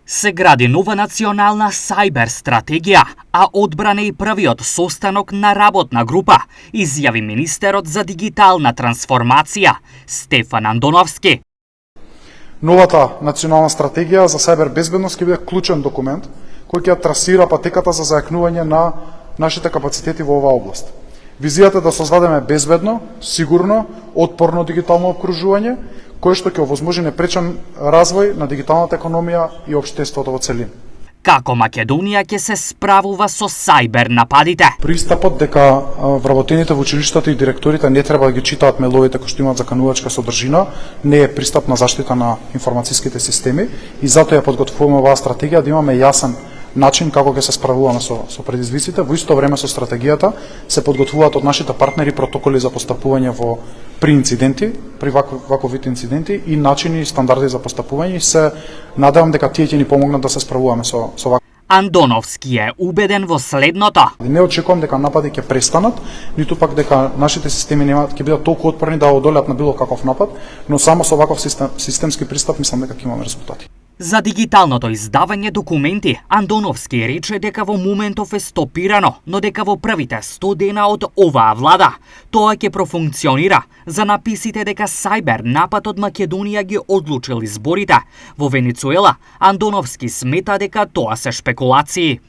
Се гради нова национална сајбер стратегија, а одбрана и првиот состанок на работна група, изјави министерот за дигитална трансформација Стефан Андоновски. Новата национална стратегија за сајбер безбедност ќе биде клучен документ кој ќе трасира патеката за зајакнување на нашите капацитети во оваа област. Визијата е да создадеме безбедно, сигурно, отпорно дигитално окружување, кое што ќе овозможи непречен развој на дигиталната економија и општеството во целина. Како Македонија ќе се справува со сајбер нападите? Пристапот дека вработените во училиштата и директорите не треба да ги читаат меловите кои што имаат заканувачка содржина, не е пристап на заштита на информацијските системи и затоа ја подготвуваме оваа стратегија да имаме јасен начин како ќе се справуваме со предизвиците. Во исто време со стратегијата се подготвуваат од нашите партнери протоколи за постапување при инциденти, при ваков вид инциденти и начини и стандарди за постапување и се надевам дека тие ќе ни помогнат да се справуваме со ваков. Андоновски е убеден во следното. Не очекувам дека напади ќе престанат, ниту пак дека нашите системи ќе бидат толку отпорни да одолеат на било каков напад, но само со ваков системски пристап мислам дека ќе имаме резултати. За дигиталното издавање документи, Андоновски рече дека во моментов е стопирано, но дека во првите 100 дена од оваа влада тоа ќе профункционира за написите дека сајбер напад од Македонија ги одлучил изборите. Во Венецуела, Андоновски смета дека тоа се шпекулации.